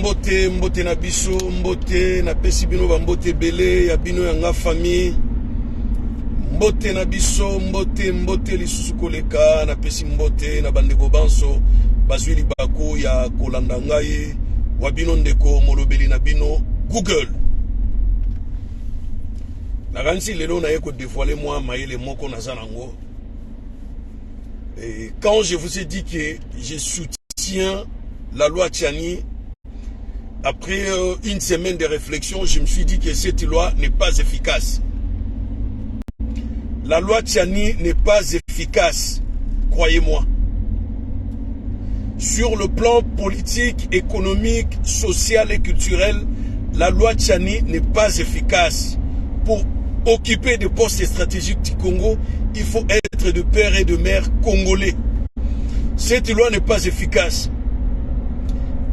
Mbote, mbote na biso, mbote na pesi bino ba mbote bele, ya bino ya nga famille. Mbote na biso, mbote, mbote lisusu koleka, na pesi mbote na bandeko banso, bazwili bako ya kolanda ngai, wabino ndeko molobeli na bino, Google. Na gansi lelo na yeko dévoiler moi maïle moko na zanango. Et quand je vous ai dit que je soutiens la loi Tchani, après une semaine de réflexion, je me suis dit que cette loi n'est pas efficace. La loi Tchani n'est pas efficace, croyez-moi. Sur le plan politique, économique, social et culturel, la loi Tchani n'est pas efficace. Pour occuper des postes stratégiques du Congo, il faut être de père et de mère congolais. Cette loi n'est pas efficace.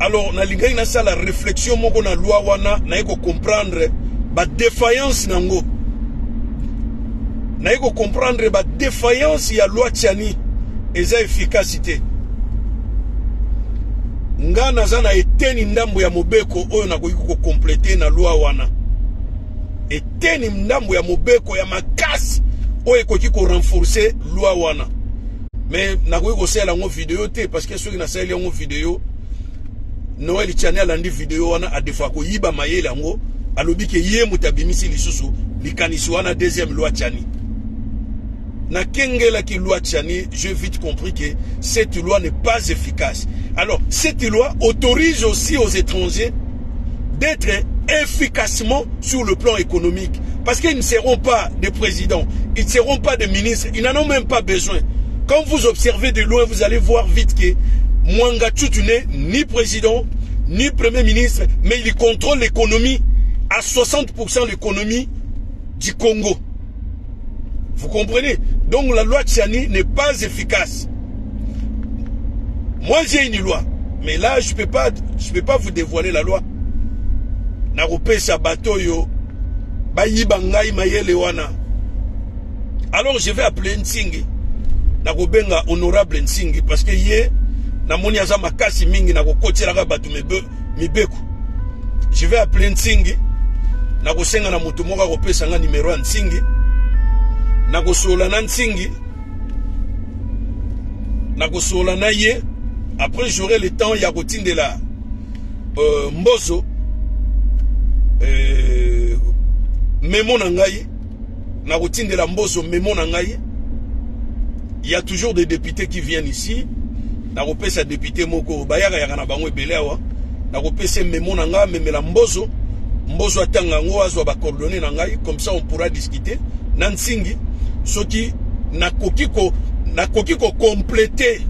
Alors, na linga ina sa la réflexion moko na loi wana na eko comprendre ba défaillance nango. Na eko comprendre ba défaillance ya loi Tchani eza efficacité. Nga nazana eteni ndambo ya mobeko oyo na ko compléter na loi wana. Eteni ndambo ya mobeko ya makasi oyo ekoki ko renforcer loi wana. Mais na ko sala ngo vidéo te parce que soki na sala ngo vidéo Noël Tchani alandi vidéo wana a defa ko yiba mayele ngo alobi ke ye mutabimisi lisusu likanisi wana deuxième loi Tchani. Na kengela ki loi Tchani, j'ai vite compris que cette loi n'est pas efficace. Alors, cette loi autorise aussi aux étrangers d'être efficacement sur le plan économique. Parce qu'ils ne seront pas des présidents, ils ne seront pas des ministres, ils n'en ont même pas besoin. Quand vous observez de loin, vous allez voir vite que Mwanga Tchoutou n'est ni président, ni premier ministre, mais il contrôle l'économie, à 60% l'économie du Congo. Vous comprenez? Donc la loi Tchani n'est pas efficace. Moi j'ai une loi, mais là je peux pas vous dévoiler la loi. Narope sa bateau yo, bayiba ngai mayele wana. Alors je vais appeler Nsingi. Narobenga honorable Nsingi parce que yé na moni aza makasi mingi na kokotelaka batu mibeko. Je vais appeler Nsingi. Na kosenga na mutu moko kopesa nga numéro ya Nsingi. Na kosola na Nsingi. Na kosola na ye. Après j'aurai le temps ya kotindela Mbozo memo na ngai. Na kotindela Mbozo memo na ngai. Il y a toujours des députés qui viennent ici. Na kopesa député moko bayaka yaka na bango ebele awa. Na kopesa memo na nga memela Mbozo. Mbozo atanga ngo azwa ba coordonnées na ngai, comme ça on pourra discuter. Na Nsingi soki na kokiko compléter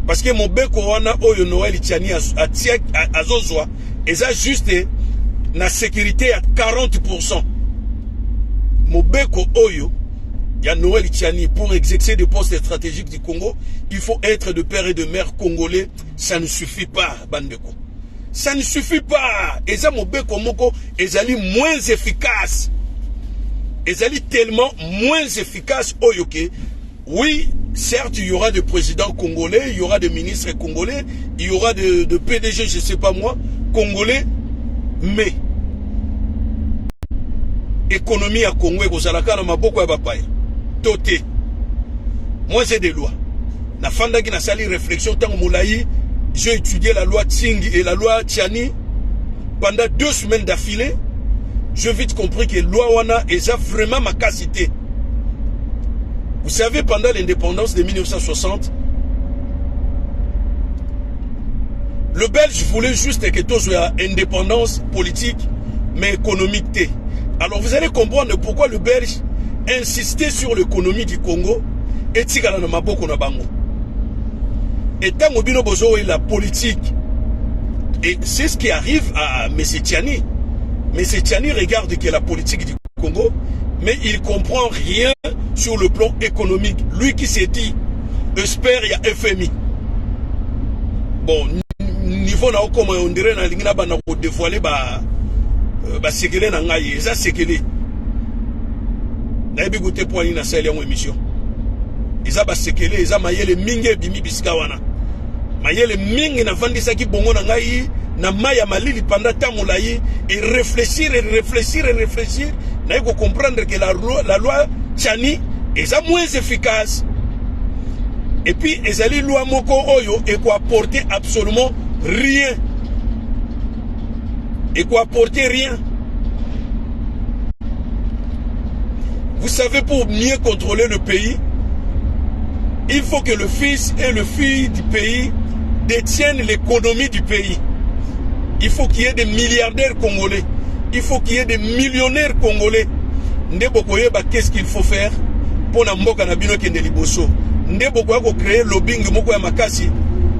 parce que mon beko wana oyo Noël Tchani azozwa eza juste na sécurité à 40%. Mon beko oyo ya Noël Tchani pour exercer des postes stratégiques du Congo, il faut être de père et de mère congolais, ça ne suffit pas bandeko. Ça ne suffit pas. Eza mon beko moko ezali moins efficace. Ezali tellement moins efficace oyoke. Oui, certes, il y aura des présidents congolais, il y aura des ministres congolais, il y aura de PDG, je ne sais pas moi, congolais, mais économie à Congo, Kozalaka, na maboko ya bapaya. Toté. Moi, j'ai des lois. Na fanda ki na sali réflexion, tant moulaï, j'ai étudié la loi Tsingi et la loi Tchani pendant 2 semaines d'affilée. J'ai vite compris que la loi wana est vraiment ma qualité. Vous savez, pendant l'indépendance de 1960, le Belge voulait juste que tout soit indépendance politique, mais économique. Alors vous allez comprendre pourquoi le Belge insistait sur l'économie du Congo et tigala na maboko na bango. Et tant que bozo est la politique, et c'est ce qui arrive à M. Tchani. M. Tchani regarde que la politique du Congo, mais il comprend rien sur le plan économique. Lui qui s'est dit, espère il y a FMI. Bon, niveau na comme on dirait na lingina ba na ko dévoiler ba sekele na ngai, ça sekele. Na ebi gote point na sala en émission. Eza ba sekele, eza mayele mingi bimi bisika wana. Mayele mingi na vandisa ki bongo na ngai na maya malili pendant temps moulayi et réfléchir, n'a pas comprendre que la loi Tchani est moins efficace. Et puis, ezali loi moko oyo et quoi apporter absolument rien. Et quoi apporter rien. Vous savez, pour mieux contrôler le pays, il faut que le fils et le fille du pays détiennent l'économie du pays. Il faut qu'il y ait des milliardaires congolais. Il faut qu'il y ait des millionnaires congolais. Qu'est-ce qu'il faut faire pour Namboka Nabino Kende Liboso? Ndeboko ko créer lobbying moko ya makasi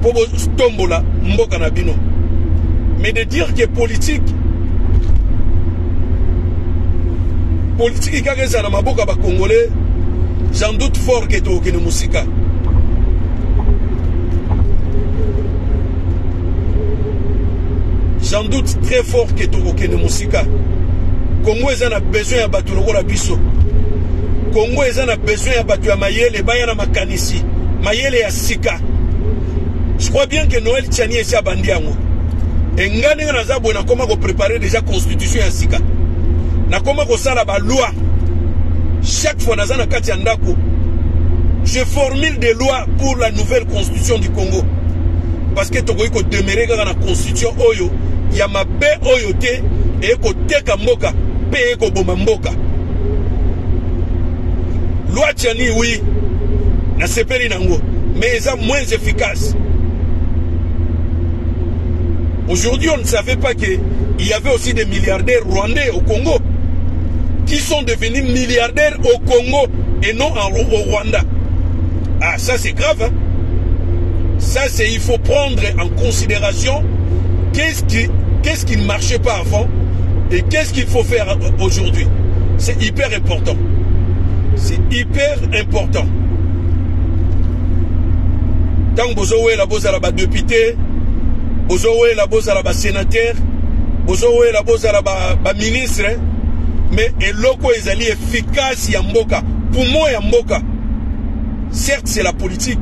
pour tombola Mboka Nabino. Mais de dire que politique ikageza na maboka ba congolais, j'en doute fort que to kene musika. J'en doute très fort que to kene musika. Congo a besoin ya batu lokola biso. Congo a besoin ya batu ya mayele baya na makanisi, mayele ya sika. Je crois bien que Noël Tchani esi abandi yango. Engane na za bona koma ko préparer déjà constitution ya sika. Na koma ko sala ba loi. Chaque fois na za na kati ya ndako, je formule des lois pour la nouvelle constitution du Congo. Parce que tokoki ko demeurer kaka na constitution oyo ya mabe oyo te e ko teka mboka pe e ko boma mboka. Loi Tchani, oui, na sepeli nango, mais ils sont moins efficaces. Aujourd'hui, on ne savait pas qu'il y avait aussi des milliardaires rwandais au Congo qui sont devenus milliardaires au Congo et non au Rwanda. Ah, ça c'est grave, hein? Ça c'est, il faut prendre en considération qu'est-ce qui ne marchait pas avant et qu'est-ce qu'il faut faire aujourd'hui. C'est hyper important. C'est hyper important. Tant que vous avez la bosse à la député, vous avez la bosse à la sénateur, vous avez la bosse à la ministre, mais et loko ezali efficace yamboka, poumon yamboka. Certes, c'est la politique,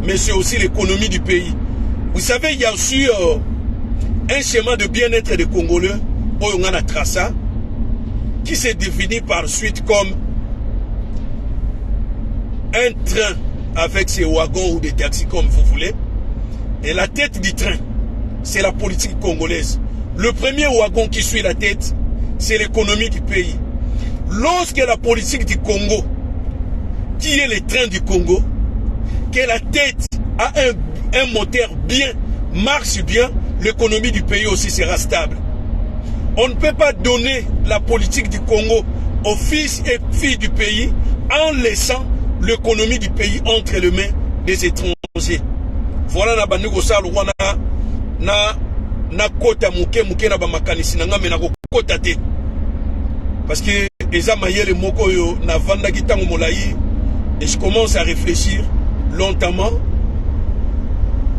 mais c'est aussi l'économie du pays. Vous savez, il y a aussi un schéma de bien-être des Congolais, Oyongana Trassa, qui s'est défini par suite comme un train avec ses wagons ou des taxis comme vous voulez. Et la tête du train, c'est la politique congolaise. Le premier wagon qui suit la tête, c'est l'économie du pays. Lorsque la politique du Congo, qui est le train du Congo, que la tête a un moteur bien, marche bien, l'économie du pays aussi sera stable. On ne peut pas donner la politique du Congo aux fils et filles du pays en laissant l'économie du pays entre les mains des étrangers. Voilà la bande gosal wana na kota muke na ba makanisi na ngame na kota te. Parce que eza mayele moko yo na vanda kitango molayi et je commence à réfléchir longtemps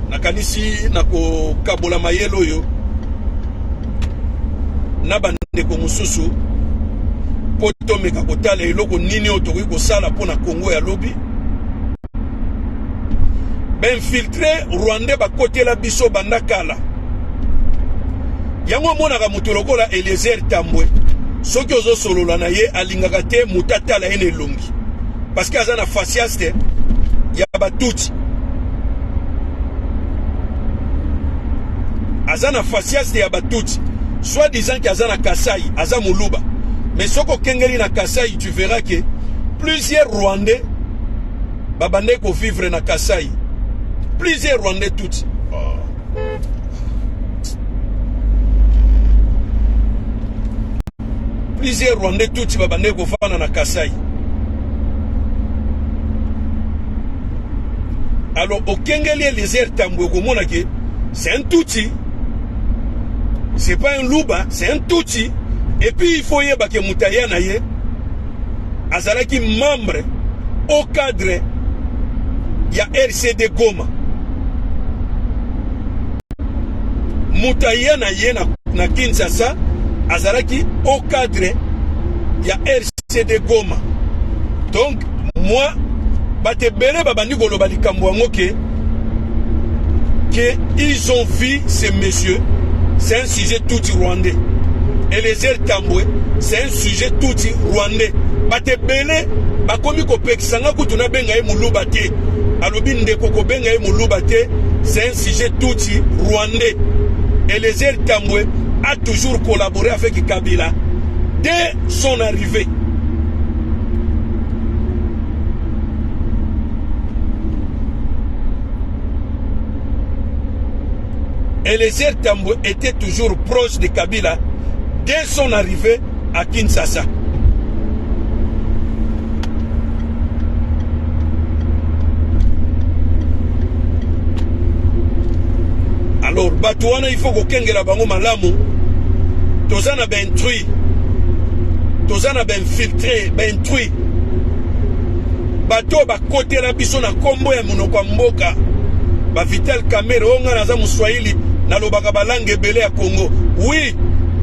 na kanisi na ko kabola mayelo yo na bande ko mususu poto meka kotala eloko nini otoki kosala pona Congo ya lobi ben filtré Rwandais ba côté la biso banda kala yango mona ka mutolokola Eliezer Tambwe soki ozo solola na ye alingaka te mutatala ene longi parce que azana facias te ya batuti azana facias te ya batuti soit disant qu'azana Kasai aza muluba. Mais si on kengeli na Kasai, tu verras que plusieurs Rwandais babande ko vivre na Kasai. Plusieurs Rwandais toutes. Oh. Plusieurs Rwandais toutes babande ko fana na Kasai. Alors au kengeli Eliezer Tambwe ko mona ke c'est un touti. C'est pas un louba, c'est un touti. Et puis il faut y avoir que Moutaya naye azalaki membre au cadre ya RCD Goma. Moutaya naye na Kinshasa azalaki au cadre ya RCD Goma. Donc moi bate bele babandi koloba likambo yango que ils ont vu ces messieurs c'est un sujet tout rwandais. Eliezer Tambwe, c'est un sujet tout rwandais. Bate bele, bakomi ko pekisanga kutuna benga e muluba te. Alobi ndeko ko benga e muluba te, c'est un sujet tout rwandais. Eliezer Tambwe a toujours collaboré avec Kabila dès son arrivée. Eliezer Tambwe était toujours proche de Kabila dès son arrivée à Kinshasa. Alors, Batouana, il faut que Kengela Bango Malamu, Tozana ben intrui, Tozana ben filtré, ben intrui. Bato ba côté la biso na kombo ya munoko mboka. Ba Vital Kamerhe onga naza muswahili na lobaka balangue belé ya Congo. Oui,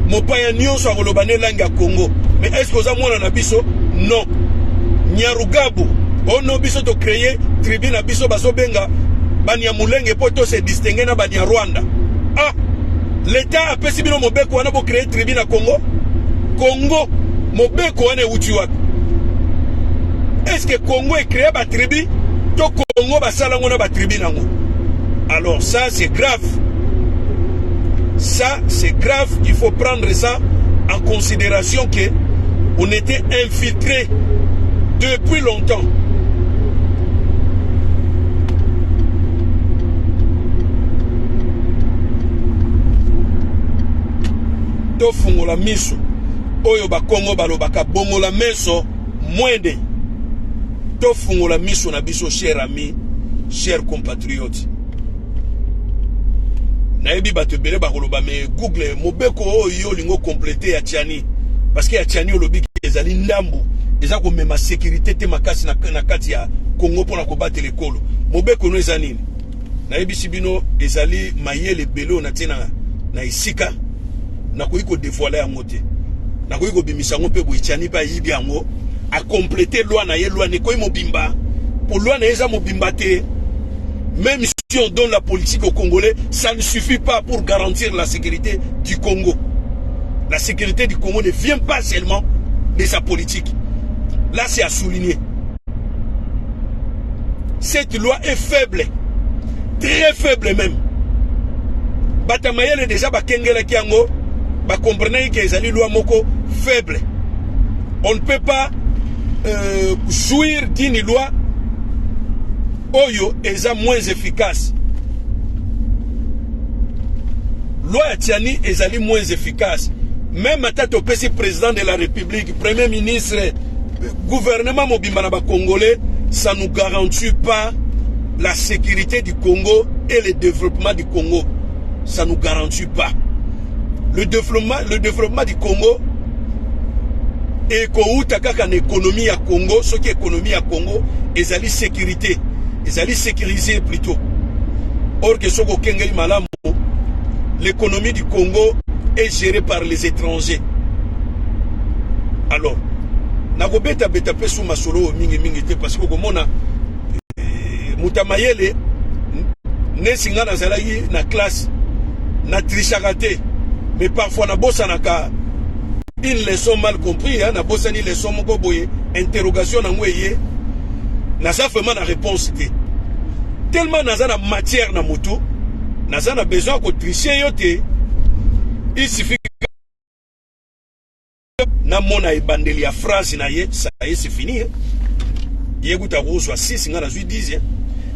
mopaya nyonso akoloba ne langue ya Congo. Mais est-ce que oza mwana na biso? Non. Nyarugabu, ono biso to créer tribu na biso baso benga bani ya mulenge po to se distinguer na bani ya Rwanda. Ah, l'État a pesi bino mobeko wana bo créer tribu na Congo. Congo mobeko wana uti wapi? Est-ce que Congo est créé ba tribu? To Congo ba sala ngona ba tribu nango. Alors ça c'est grave. Ça c'est grave, il faut prendre ça en considération que on était infiltrés depuis longtemps. To fungola miso oyo ba Congo balobaka bongola meso mwende. To fungola miso na biso, cher ami, chers compatriotes. Naebi bato bele bakoloba me Google mobeko oyo lingo compléter ya Tiani parce que ya Tiani olobi ezali ndambu eza ko mema sécurité te makasi na kati ya Congo pona ko battre lekolo mobeko no eza nini naebi sibino ezali mayele belo na tina na isika na ko iko dévoiler yango te na ko iko bimisa ngo pe bo Tiani pa yibi yango a compléter loi na ye loi ne ko mobimba pour loi na eza mobimba te. Même si on donne la politique aux Congolais, ça ne suffit pas pour garantir la sécurité du Congo. La sécurité du Congo ne vient pas seulement de sa politique. Là, c'est à souligner. Cette loi est faible. Très faible même. Batamayel est déjà bakengela kiango. Ba comprenez que les loi moko faible. On ne peut pas jouir d'une loi Oyo est moins efficace. Loi Tiani est moins efficace. Même à tête au PC président de la République, premier ministre, gouvernement Mobimbanaba congolais, ça ne nous garantit pas la sécurité du Congo et le développement du Congo. Ça ne nous garantit pas. Le développement du Congo et qu'en économie à Congo, ce qui est économie à Congo, est la sécurité. Ils allaient sécuriser plutôt. Or que Soko Kengeli Malamu, l'économie du Congo est gérée par les étrangers. Alors, Nagobeta beta pe sous masolo mingi te parce que comme on a Mutamayele ne singa na zalayi na classe na trichagate mais parfois na bossa naka une leçon mal compris hein na bossa ni leçon moko boye interrogation na ngweye. Naza vraiment na réponse te. Tellement naza na matière na moto, naza na besoin ko tricher yote. Il suffit na mona ebandeli ya phrase na ye, ça y est c'est fini. Ye guta rozo 6 ngana 10.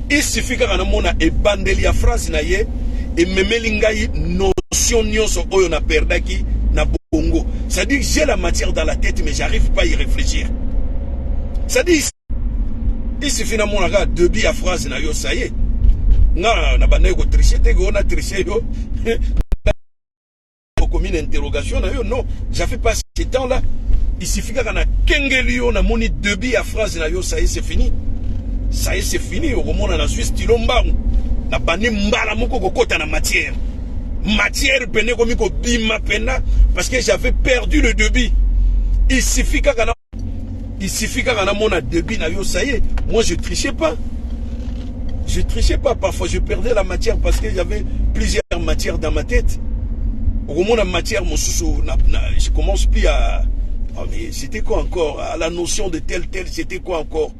Il suffit que na mona ebandeli ya phrase na ye et memeli ngai notion nyonso oyo na perdaki na bongo. Ça dit que j'ai la matière dans la tête mais j'arrive pas à y réfléchir. Ça dit il suffit finalement à deux billes à phrase na yo ça y est. Na banaye ko tricher te go na tricher yo. Comme une interrogation na yo non, j'avais pas ce temps là. Il suffit que na kengelio na moni deux billes à phrase na yo ça y est c'est fini. Ça y est c'est fini au moment na Suisse tilomba. Na bani mbala moko kokota na matière. Matière pene komi ko bima pena parce que j'avais perdu le débit. Il suffit que mon débit na yo ça y est. Moi je trichais pas. Je trichais pas. Parfois je perdais la matière parce que j'avais plusieurs matières dans ma tête. Au moins, en matière, je commence plus à... Ah, mais c'était quoi encore? À la notion de tel, c'était quoi encore?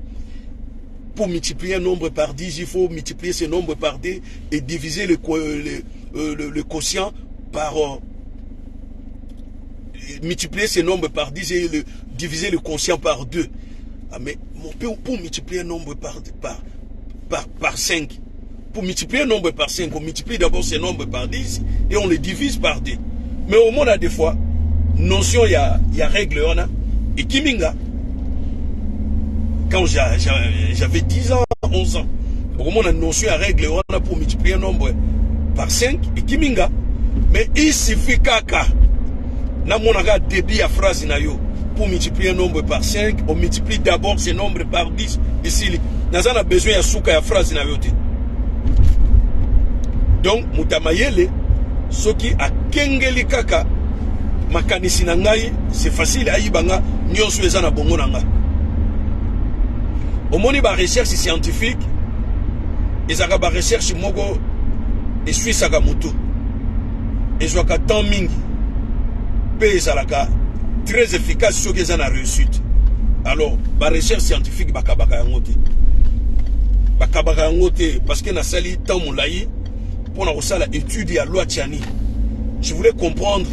Pour multiplier un nombre par 10, il faut multiplier ce nombre par 2 et diviser le quotient par... multiplier ce nombre par 10 et diviser le quotient par 2. Ah, mais pour multiplier un nombre par 5, pour multiplier un nombre par 5, on multiplie d'abord ce nombre par 10 et on le divise par 2. Mais au moins, des fois, notion, il y a règle, on a, et Kiminga, quand j'avais 10 ans, 11 ans, au moins, la notion, il y a règle, on a pour multiplier un nombre par 5, et Kiminga, mais il suffit qu'à na monaka débit à phrase na yo pour multiplier un nombre par 5, on multiplie d'abord ce nombre par 10 et si nous avons besoin de souka ya phrase na yo te. Donc mutamayele soki a kengeli kaka makanisi na ngai c'est facile ayibanga nyonso eza na bongo na nga. Omoni ba recherche scientifique ezaka ba recherche moko eswisaka mutu ezwaka temps mingi ezalaka très efficace sur les ana réussite. Alors la recherche scientifique bakabaka yango te parce que na sali tant moulayi pour na osala étude ya loi Tchani. Je voulais comprendre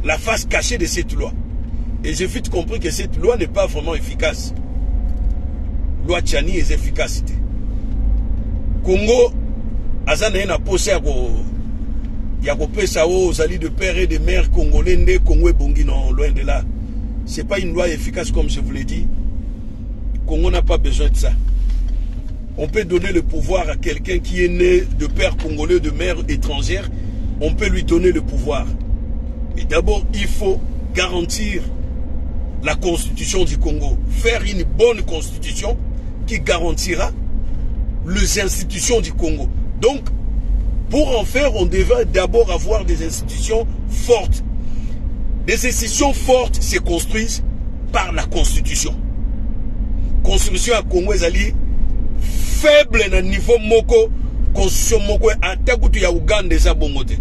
la face cachée de cette loi et j'ai vite compris que cette loi n'est pas vraiment efficace. Loi Tchani est efficacité. Congo azana na posé il y a aux alliés de père et de mère congolais, Congo et Bongi, non, loin de là. Ce n'est pas une loi efficace comme je vous l'ai dit. Congo n'a pas besoin de ça. On peut donner le pouvoir à quelqu'un qui est né de père congolais, de mère étrangère. On peut lui donner le pouvoir. Et d'abord, il faut garantir la constitution du Congo. Faire une bonne constitution qui garantira les institutions du Congo. Donc, pour en faire, on devait d'abord avoir des institutions fortes. Des institutions fortes se construisent par la Constitution. Constitution à Congo est faible à niveau moko, Constitution moko à takutu ya Uganda eza bongote.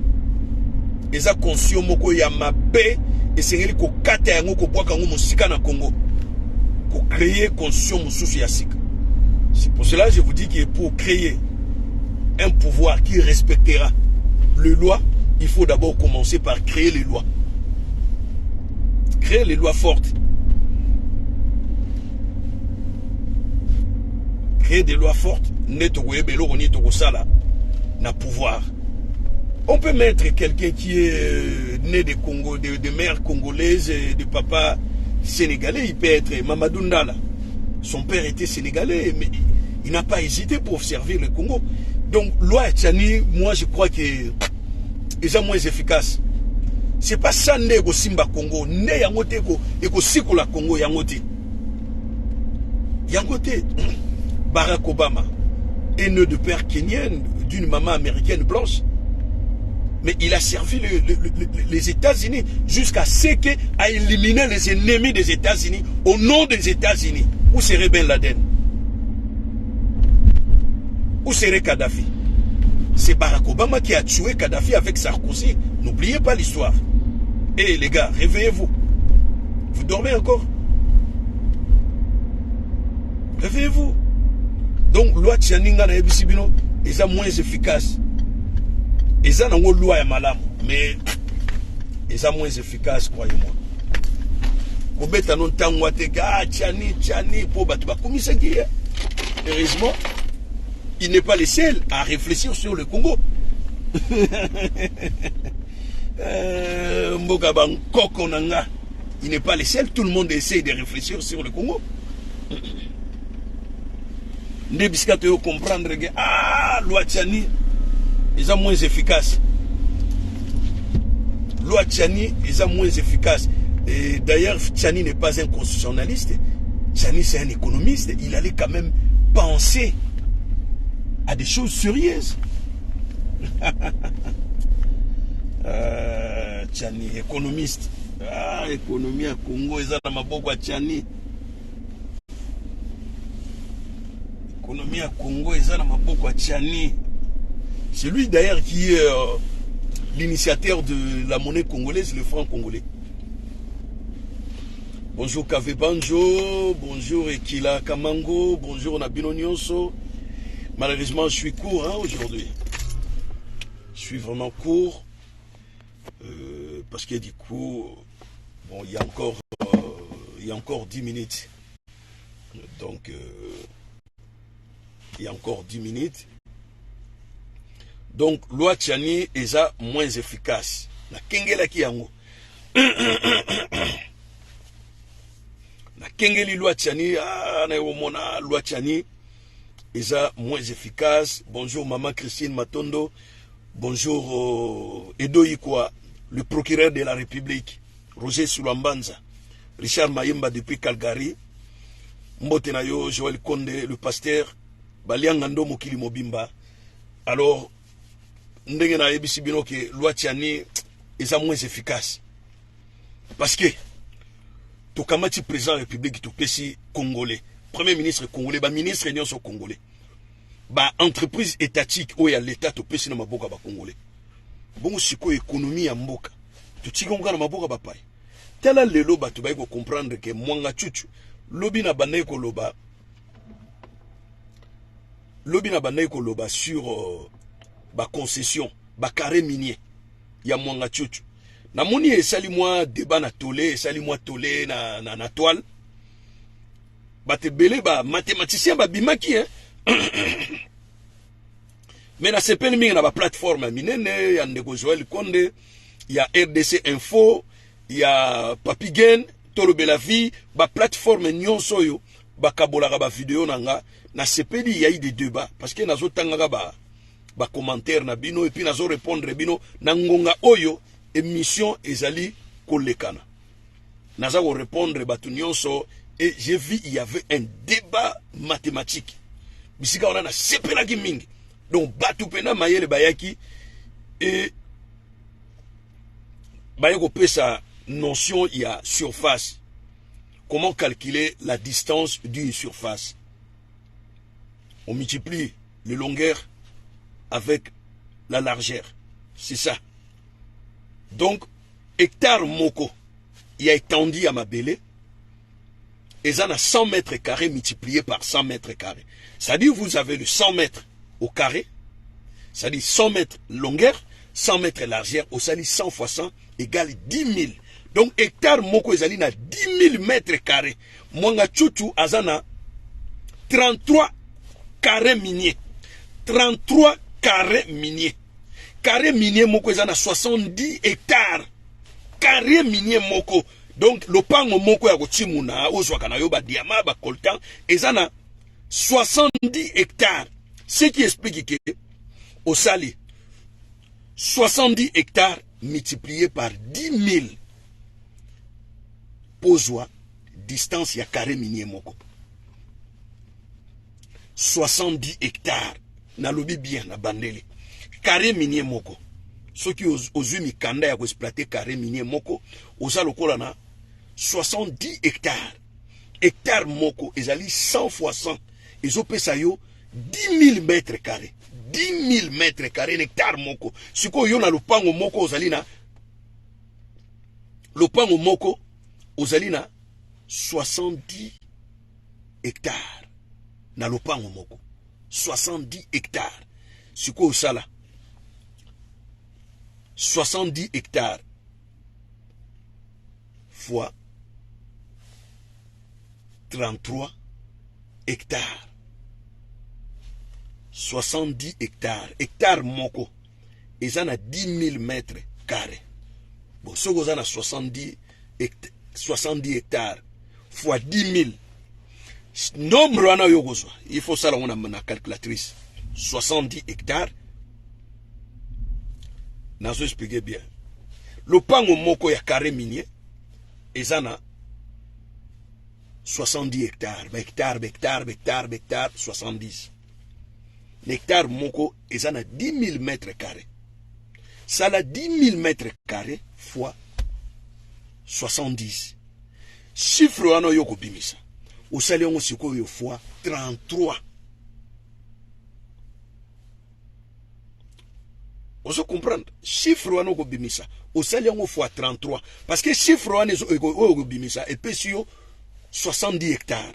Eza Constitution moko ya mabe et c'est ko kata yango ko bwaka ngo musika na Congo. Pour créer Constitution mususu ya sika. C'est pour cela que je vous dis que pour créer un pouvoir qui respectera les lois, il faut d'abord commencer par créer les lois. Créer les lois fortes. Créer des lois fortes, na pouvoir. On peut mettre quelqu'un qui est né de Congo, de mère congolaise, de papa sénégalais, il peut être Mamadou Ndala. Son père était sénégalais, mais il n'a pas hésité pour servir le Congo. Donc, loi Tchani, moi je crois que est moins efficace. C'est pas ça nego Simba Congo, ne yangote eko sikola Congo yangote. Yangote Barack Obama est né de père kenyan, d'une maman américaine blanche. Mais il a servi les États-Unis jusqu'à ce qu'il a éliminé les ennemis des États-Unis au nom des États-Unis. Où serait Ben Laden? Où serait Kadhafi? C'est Barack Obama qui a tué Kadhafi avec Sarkozy. N'oubliez pas l'histoire. Et les gars, réveillez-vous. Vous dormez encore? Réveillez-vous. Donc, loi Tchaninga na Ebisibino est moins efficace. Et ça, non, loi est malade. Mais, est moins efficace, croyez-moi. Kobeta non tangwate ga Tchani pour battre. Comme ça qui est. Heureusement, il n'est pas le seul à réfléchir sur le Congo. Il n'est pas le seul, tout le monde essaie de réfléchir sur le Congo. Ne biscate comprendre que loi Tchani est moins efficace. Loi Tchani est moins efficace. Et d'ailleurs, Tchani n'est pas un constitutionnaliste. Tchani c'est un économiste. Il allait quand même penser à des choses sérieuses. Tchani, économiste. Économie à Congo, ils ont maboko à Tchani. Économie à Congo, ils ont maboko à Tchani. C'est lui d'ailleurs qui est l'initiateur de la monnaie congolaise, le franc congolais. Bonjour Kave Banjo, bonjour Ekila Kamango, bonjour Nabino Nyonso. Malheureusement, je suis court aujourd'hui. Je suis vraiment court. Parce que du coup, bon, il y a encore 10 minutes. Donc, il y a encore 10 minutes. Donc, loi Tchani est moins efficace. La Kengela qui yango. La Kengeli loi Tchani, loi Tchani est moins efficace. Bonjour Maman Christine Matondo. Bonjour Edo Ikwa, le procureur de la République. Roger Soulambanza. Richard Mayemba depuis Calgary. Mbotenayo Joël Konde, le pasteur. Baliangando Mokili Mobimba. Alors, ndenge na yebisi bino ke loi Tchani est moins efficace. Parce que tokamati président de la République topesi congolais, premier ministre congolais, ba ministre nyonso congolais. Ba entreprise étatique oya l'état topesi na maboka ba congolais. Bongo siko économie ya mboka. Tutikonga na maboka ba pai. Tala lelo ba to ba ko comprendre que mwanga chuchu lobi na banaye ko loba. Lobi na banaye ko loba sur ba concession, ba carré minier ya mwanga chuchu. Na moni esali moi débat na tolé, esali moi tolé na toile. Ba te belé ba mathématicien ba bimaki Mais na sepeli mingi na ba plateforme minene ya ndeko Joël Konde, ya RDC Info, ya Papigen, Tolo Belavi, ba plateforme nyonso yo ba kabolaka ba vidéo nanga na sepeli ya des débats parce que nazo tangaka ba commentaire na bino et puis nazo répondre bino na ngonga oyo émission ezali kolekana. Naza ko répondre batu nyonso et j'ai vu il y avait un débat mathématique. Bisika on a sepela ki mingi. Donc batu pena mayele bayaki et bayako pesa notion il y a surface. Comment calculer la distance d'une surface? On multiplie les longueurs avec la largeur. C'est ça. Donc, hectare moko, il a étendu à Mabélé, et ça a 100 mètres carrés multiplié par 100 mètres carrés. C'est-à-dire vous avez le 100 mètres au carré, c'est-à-dire 100 mètres longueur, 100 mètres largeur, au sali 100 fois 100 égale 10 000. Donc, hectare moko, ils na 10 000 mètres carrés. Mwanga chuchu, azana 33 carrés miniers. 33 carrés miniers. Carré minier moko ezana 70 hectares. Carré minier moko. Donc, le pango moko ya kochimuna, ozwaka na yo ba diamant, ba coltan, ezana 70 hectares. Ce qui explique que, au sali, 70 hectares multipliés par 10 000 pozwa, distance ya carré minier moko. 70 hectares. Na lobi bien, na bandeli. Carré minier moko. Ceux qui osent mikanda ya exploiter carré minier moko, osa lokola na 70 hectares. Hectare moko, ezali 100 fois 100. Ezo pesa yo 10 000 mètres carrés. 10 000 mètres carrés, hectare moko. Siko yo na lupango moko ozali na lupango moko ozali na 70 hectares. Na lupango moko. 70 hectares. Siko osala 70 hectares fois 33 hectares. 70 hectares. Hectare moko. Et ça a 10 000 mètres carrés. Bon, ce que ça a 70 hectares fois 10 000. Nombre wana yogozwa. Il faut ça là on a na calculatrice. 70 hectares. Nazo expliquer bien. Le pango moko ya carré minier. Et ça a 70 hectares. Hectare, 70. L'hectare moko, et ça a 10 000 mètres carrés. Ça a 10 000 mètres carrés fois 70. Chiffre wana yoko bimisa. Au salaire on siko yo fois 33. Ozo comprendre. Chiffre wana ko bimisa. Au sali yango fois 33. Parce que chiffre wana ko bimisa et puis sur 70 hectares.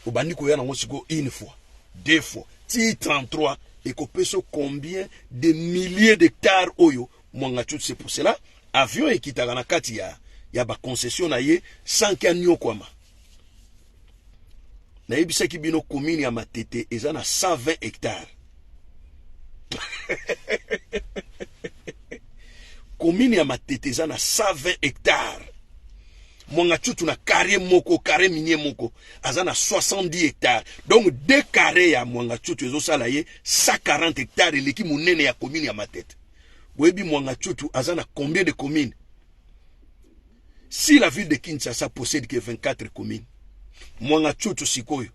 Au bandi ko yana ngosiko une fois, deux fois. Ti 33 et ko peso combien de milliers d'hectares oyo mwanga chutu. C'est pour cela avion ekitaka na kati ya ba concession na ye sans kanyo kwama. Na yebisa ki bino commune ya Matete eza na 120 hectares. Commune ya Matete eza na 120 hectares. Mwanga chutu na carré moko, carré minier moko, aza na 70 hectares. Donc 2 carrés ya mwanga chutu ezo sala ye 140 hectares eleki munene ya commune ya Matete. Webi mwanga chutu aza na combien de communes? Si la ville de Kinshasa possède que 24 communes, mwanga chutu sikoyo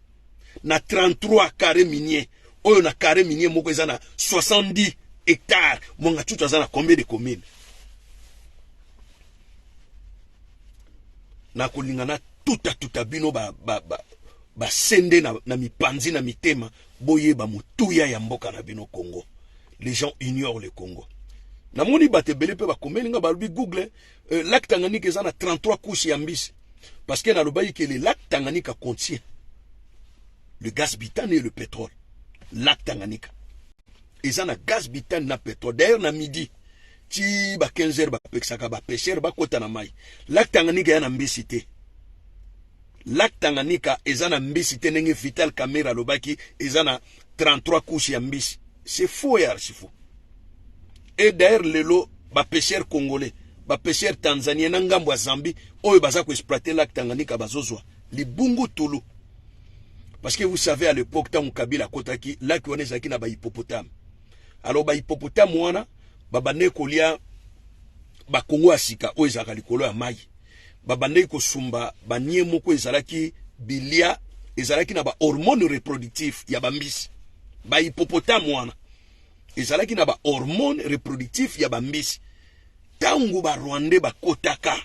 na 33 carrés miniers, oyo na carré minier moko eza na 70 hectares, mwanga chutu aza na combien de communes? Na kolingana tuta bino ba sende na mipanzi na mitema boye ba mutuya ya mboka na bino Congo. Les gens ignorent le Congo. Na moni batebele pe ba komelinga ba lubi Google lac Tanganyika eza na 33 couches ya mbisi. Parce que na lobayi que le lac Tanganyika contient le gaz butane et le pétrole. Lac Tanganyika eza na gaz butane na pétrole. D'ailleurs na midi ti ba 15h ba pexaka ba pêcheur ba kota na mai. Lac Tanganyika ya na mbisi te. Lac Tanganyika eza na mbisi te ndenge Vital Kamerhe lobaki eza na 33 couches ya mbisi. C'est faux et archi faux. Et d'ailleurs lelo ba pêcheur congolais, ba pêcheur tanzanien na ngambo ya Zambie oyo baza ko exploiter lac Tanganyika bazozwa libungu tulu. Parce que vous savez à l'époque tant Kabila kotaki lac wana ezaki na ba hippopotame. Alors ba hippopotame wana babane kolia ba Kongo asika oyo ezaka likolo ya mai. Babane ko sumba banie moko ezalaki bilia ezalaki na ba hormones reproductifs ya bambisi. Ba hippopotame wana ezalaki na ba hormones reproductifs ya bambisi. Tangu ba Rwanda ba kotaka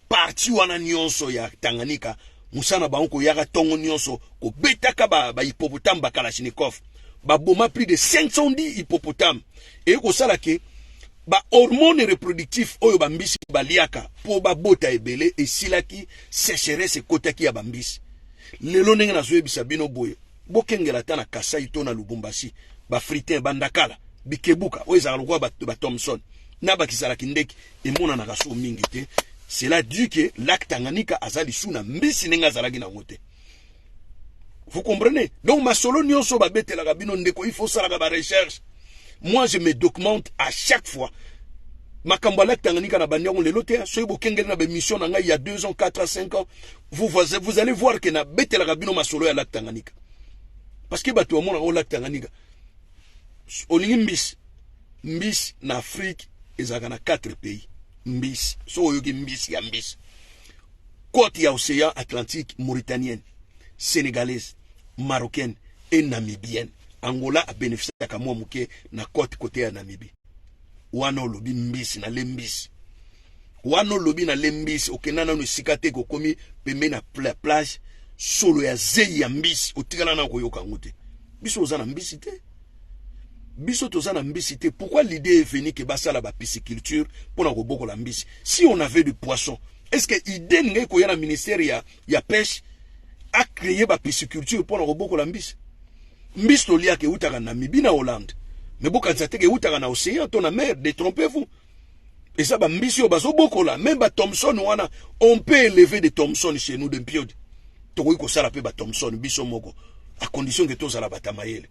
parti wana nyonso ya Tanganyika musana banko yaka tongo nyonso ko betaka ba hippopotame ba Kalachnikov. Ba boma plus de 510 hippopotames. Et ko sala ke ba hormones reproductifs oyo bambisi baliaka po ba bota ebele esilaki sécheresse kotaki ya bambisi. Lelo ndenge nazoyebisa bino boye bokengela ta na Kasai to na Lubumbashi ba fritin bandakala bikebuka oyo ezala lokwa ba Thomson na bakisala kindeki emona na kaso mingi te. Cela dit que lac Tanganyika azali suna mbisi ndenge azalaki na ngote. Vous comprenez? Donc ma solo nyonso ba betela kabino ndeko il faut sala ba recherche. Moi je me documente à chaque fois. Makamba lac Tanganyika na banyango lelo te so bo kengel na be mission na ngai il y a 2 ans, 4 ans, 5 ans. Vous allez voir que na betela kabino ma solo ya lac Tanganyika. Parce que bato amona au lac Tanganyika. Olingi mbisi na Afrique ezaka na 4 pays. Mbisi so yogi mbisi ya mbisi. Côte ya océan Atlantique mauritanienne, sénégalaise, marocaine et namibienne. Angola a bénéficié à moi mouké na côté ya Namibie. Wano lobi mbisi na lembisi. Wano lobi na lembisi okenana no sikate ko komi pembe na plage solo ya zei ya mbisi otikala na koyoka ngote. Biso ozana mbisi te. Biso tozana mbisi te. Pourquoi l'idée est venue que basala ba pisciculture pour na koboko la mbisi? Si on avait du poisson, est-ce que idée ngai ko yana ministère ya pêche a créé ba pisciculture pour na koboko la mbisi? Mbisi to lia ke utaka na Namibie na Hollande. Mais boka nzate ke utaka na océan to na mer, détrompez-vous. Et ça ba mbisi o bazo boko la, même ba Thomson wana, on peut élever des Thomson chez nous d'un pied. Toko ko sala pe ba Thomson biso moko à condition que to sala batamayele.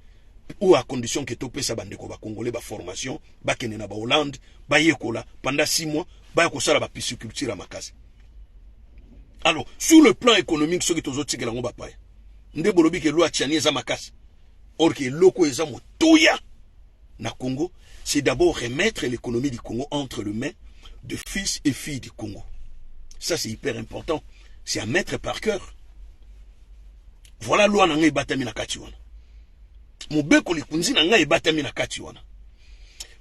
Ou à condition que to pesa bandeko ba congolais ba formation, ba kene na ba Hollande, ba yekola pendant 6 mois, ba ko sala ba pisciculture à makasi. Alors, sur le plan économique, ce qui tozo tikela ngomba pa. Nde bolobi ke loi tchani za makasi. Or que loko eza motoya na Congo, c'est d'abord remettre l'économie du Congo entre les mains de fils et filles du Congo. Ça c'est hyper important. C'est à mettre par cœur. Voilà loi na ngai batami na kati wana. Mobeko likunzi na ngai batami na kati wana.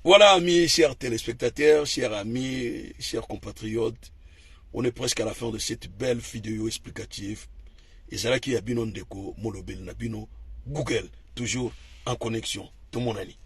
Voilà amis, chers téléspectateurs, chers amis, chers compatriotes, on est presque à la fin de cette belle vidéo explicative. Et c'est là qu'il y a bino ndeko molobel na bino Google, toujours en connexion. Tout mon ami.